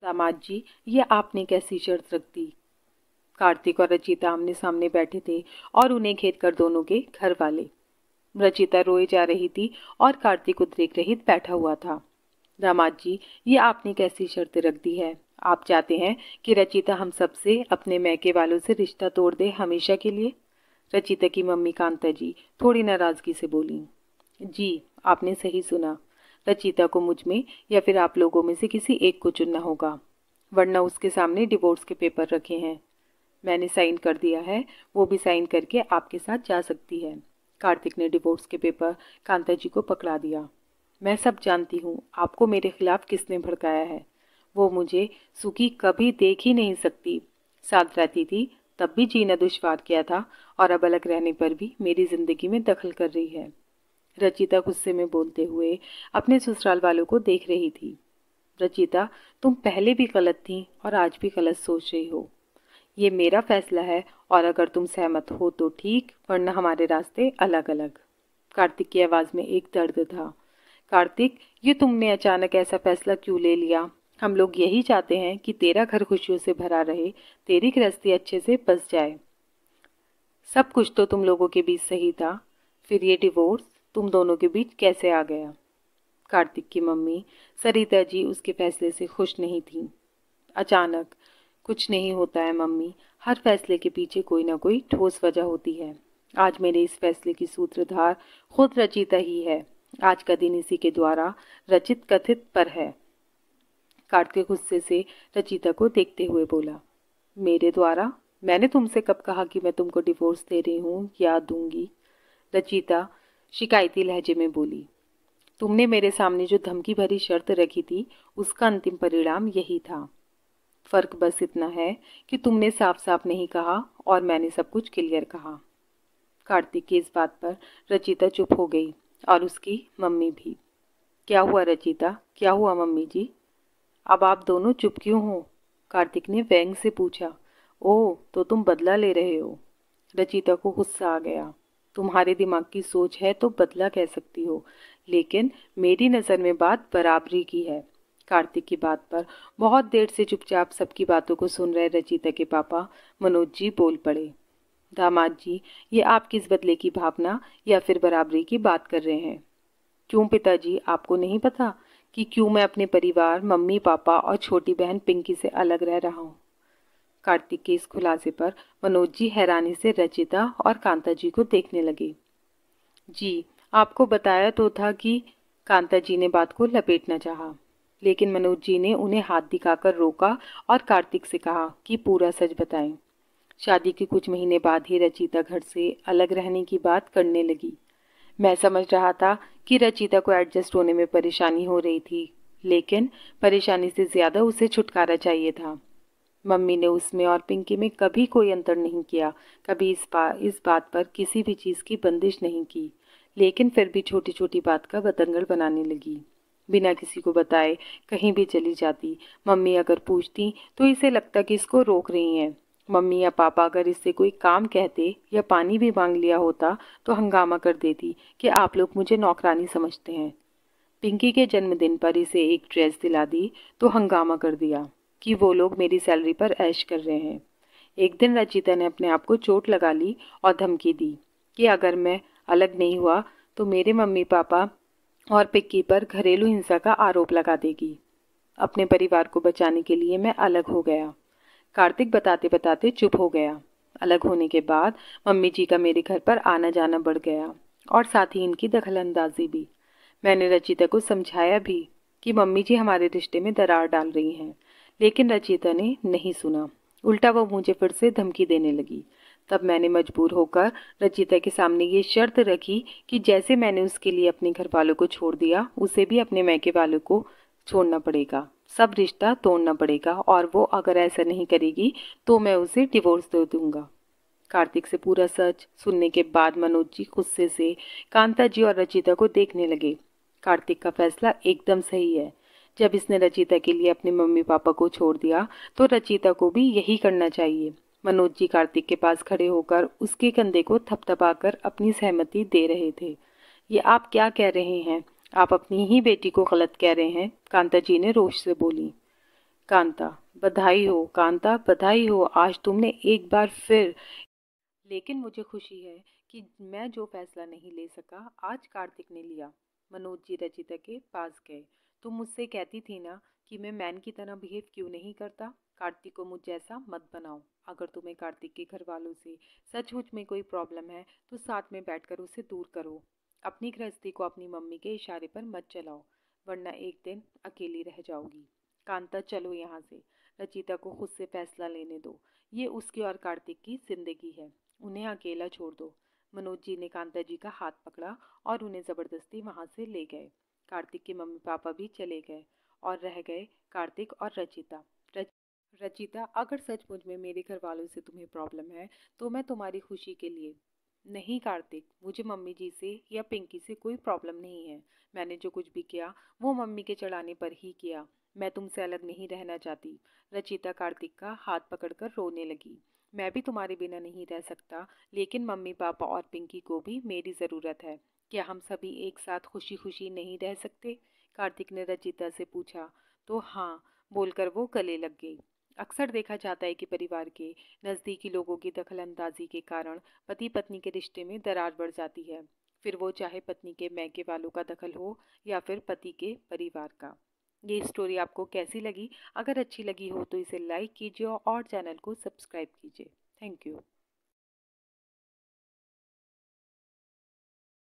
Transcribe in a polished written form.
दामाद जी, ये आपने कैसी शर्त रख दी? कार्तिक और रचिता आमने सामने बैठे थे और उन्हें घेर कर दोनों के घर वाले। रचिता रोए जा रही थी और कार्तिक उद्रेक रहित बैठा हुआ था। दामाद जी, ये आपने कैसी शर्त रख दी है? आप चाहते हैं कि रचिता हम सबसे, अपने मैके वालों से रिश्ता तोड़ दे हमेशा के लिए? रचिता की मम्मी कांता जी थोड़ी नाराजगी से बोली। जी, आपने सही सुना। रचिता को मुझ में या फिर आप लोगों में से किसी एक को चुनना होगा, वरना उसके सामने डिवोर्स के पेपर रखे हैं। मैंने साइन कर दिया है, वो भी साइन करके आपके साथ जा सकती है। कार्तिक ने डिवोर्स के पेपर कांता जी को पकड़ा दिया। मैं सब जानती हूँ आपको मेरे खिलाफ किसने भड़काया है। वो मुझे सुखी कभी देख ही नहीं सकती। साथ रहती थी तब भी जीना दुश्वार किया था, और अब अलग रहने पर भी मेरी जिंदगी में दखल कर रही है। रचिता गुस्से में बोलते हुए अपने ससुराल वालों को देख रही थी। रचिता, तुम पहले भी गलत थी और आज भी गलत सोच रही हो। ये मेरा फैसला है, और अगर तुम सहमत हो तो ठीक, वरना हमारे रास्ते अलग अलग। कार्तिक की आवाज में एक दर्द था। कार्तिक, ये तुमने अचानक ऐसा फैसला क्यों ले लिया? हम लोग यही चाहते हैं कि तेरा घर खुशियों से भरा रहे, तेरी गृहस्थी अच्छे से बस जाए। सब कुछ तो तुम लोगों के बीच सही था, फिर ये डिवोर्स तुम दोनों के बीच कैसे आ गया? कार्तिक की मम्मी सरिता जी उसके फैसले से खुश नहीं थीं। अचानक कुछ नहीं होता है मम्मी, हर फैसले के पीछे कोई ना कोई ठोस वजह होती है। आज मेरे इस फैसले की सूत्रधार खुद रचिता ही है। आज का दिन इसी के द्वारा रचित कथित पर है। कार्तिक गुस्से से रचिता को देखते हुए बोला, मेरे द्वारा? मैंने तुमसे कब कहा कि मैं तुमको डिवोर्स दे रही हूँ या दूंगी? रचिता शिकायती लहजे में बोली, तुमने मेरे सामने जो धमकी भरी शर्त रखी थी, उसका अंतिम परिणाम यही था। फर्क बस इतना है कि तुमने साफ साफ नहीं कहा और मैंने सब कुछ क्लियर कहा। कार्तिक की इस बात पर रचिता चुप हो गई, और उसकी मम्मी भी। क्या हुआ रचिता, क्या हुआ मम्मी जी? अब आप दोनों चुप क्यों हो? कार्तिक ने व्यंग से पूछा। ओह, तो तुम बदला ले रहे हो? रचिता को गुस्सा आ गया। तुम्हारे दिमाग की सोच है तो बदला कह सकती हो, लेकिन मेरी नज़र में बात बराबरी की है। कार्तिक की बात पर बहुत देर से चुपचाप सबकी बातों को सुन रहे रचिता के पापा मनोज जी बोल पड़े। दामाद जी, ये आप किस बदले की भावना या फिर बराबरी की बात कर रहे हैं? क्यों पिताजी, आपको नहीं पता कि क्यों मैं अपने परिवार, मम्मी पापा और छोटी बहन पिंकी से अलग रह रहा हूँ? कार्तिक के इस खुलासे पर मनोज जी हैरानी से रचिता और कांता जी को देखने लगे। जी, आपको बताया तो था कि, कांता जी ने बात को लपेटना चाहा, लेकिन मनोज जी ने उन्हें हाथ दिखाकर रोका और कार्तिक से कहा कि पूरा सच बताएं। शादी के कुछ महीने बाद ही रचिता घर से अलग रहने की बात करने लगी। मैं समझ रहा था कि रचिता को एडजस्ट होने में परेशानी हो रही थी, लेकिन परेशानी से ज्यादा उसे छुटकारा चाहिए था। मम्मी ने उसमें और पिंकी में कभी कोई अंतर नहीं किया, कभी इस बात पर किसी भी चीज़ की बंदिश नहीं की, लेकिन फिर भी छोटी छोटी बात का बतंगड़ बनाने लगी। बिना किसी को बताए कहीं भी चली जाती। मम्मी अगर पूछती तो इसे लगता कि इसको रोक रही हैं। मम्मी या पापा अगर इससे कोई काम कहते या पानी भी मांग लिया होता तो हंगामा कर देती कि आप लोग मुझे नौकरानी समझते हैं। पिंकी के जन्मदिन पर इसे एक ड्रेस दिला दी तो हंगामा कर दिया कि वो लोग मेरी सैलरी पर ऐश कर रहे हैं। एक दिन रचिता ने अपने आप को चोट लगा ली और धमकी दी कि अगर मैं अलग नहीं हुआ तो मेरे मम्मी पापा और पिक्की पर घरेलू हिंसा का आरोप लगा देगी। अपने परिवार को बचाने के लिए मैं अलग हो गया। कार्तिक बताते बताते चुप हो गया। अलग होने के बाद मम्मी जी का मेरे घर पर आना जाना बढ़ गया, और साथ ही इनकी दखलंदाजी भी। मैंने रचिता को समझाया भी कि मम्मी जी हमारे रिश्ते में दरार डाल रही हैं, लेकिन रचिता ने नहीं सुना। उल्टा वो मुझे फिर से धमकी देने लगी। तब मैंने मजबूर होकर रचिता के सामने ये शर्त रखी कि जैसे मैंने उसके लिए अपने घर वालों को छोड़ दिया, उसे भी अपने मैके वालों को छोड़ना पड़ेगा, सब रिश्ता तोड़ना पड़ेगा, और वो अगर ऐसा नहीं करेगी तो मैं उसे डिवोर्स दे दूंगा। कार्तिक से पूरा सच सुनने के बाद मनोज जी गुस्से से कांता जी और रचिता को देखने लगे। कार्तिक का फैसला एकदम सही है। जब इसने रचिता के लिए अपने मम्मी पापा को छोड़ दिया तो रचिता को भी यही करना चाहिए। मनोज जी कार्तिक के पास खड़े होकर उसके कंधे को थपथपाकर अपनी सहमति दे रहे थे। ये आप क्या कह रहे हैं? आप अपनी ही बेटी को गलत कह रहे हैं, कांता जी ने रोष से बोली। कांता, बधाई हो कांता, बधाई हो, आज तुमने एक बार फिर। लेकिन मुझे खुशी है कि मैं जो फैसला नहीं ले सका आज कार्तिक ने लिया। मनोज जी रचिता के पास गए। तुम मुझसे कहती थी ना कि मैं मैन की तरह बिहेव क्यों नहीं करता। कार्तिक को मुझ जैसा मत बनाओ। अगर तुम्हें कार्तिक के घर वालों से सचमुच में कोई प्रॉब्लम है तो साथ में बैठकर उसे दूर करो। अपनी गृहस्थी को अपनी मम्मी के इशारे पर मत चलाओ, वरना एक दिन अकेली रह जाओगी। कांता, चलो यहाँ से। रचिता को खुद से फैसला लेने दो। ये उसकी और कार्तिक की जिंदगी है। उन्हें अकेला छोड़ दो। मनोज जी ने कांता जी का हाथ पकड़ा और उन्हें जबरदस्ती वहां से ले गए। कार्तिक के मम्मी पापा भी चले गए और रह गए कार्तिक और रचिता। रच, रचिता, अगर सचमुच में मेरे घर वालों से तुम्हें प्रॉब्लम है तो मैं तुम्हारी खुशी के लिए। नहीं कार्तिक, मुझे मम्मी जी से या पिंकी से कोई प्रॉब्लम नहीं है। मैंने जो कुछ भी किया वो मम्मी के चढ़ाने पर ही किया। मैं तुमसे अलग नहीं रहना चाहती। रचिता कार्तिक का हाथ पकड़कर रोने लगी। मैं भी तुम्हारे बिना नहीं रह सकता, लेकिन मम्मी पापा और पिंकी को भी मेरी ज़रूरत है। क्या हम सभी एक साथ खुशी खुशी नहीं रह सकते? कार्तिक ने रचिता से पूछा। तो हाँ, बोलकर वो गले लग गई। अक्सर देखा जाता है कि परिवार के नज़दीकी लोगों की दखलंदाजी के कारण पति पत्नी के रिश्ते में दरार बढ़ जाती है। फिर वो चाहे पत्नी के मैके वालों का दखल हो या फिर पति के परिवार का। ये स्टोरी आपको कैसी लगी? अगर अच्छी लगी हो तो इसे लाइक कीजिए और चैनल को सब्सक्राइब कीजिए। Thank you.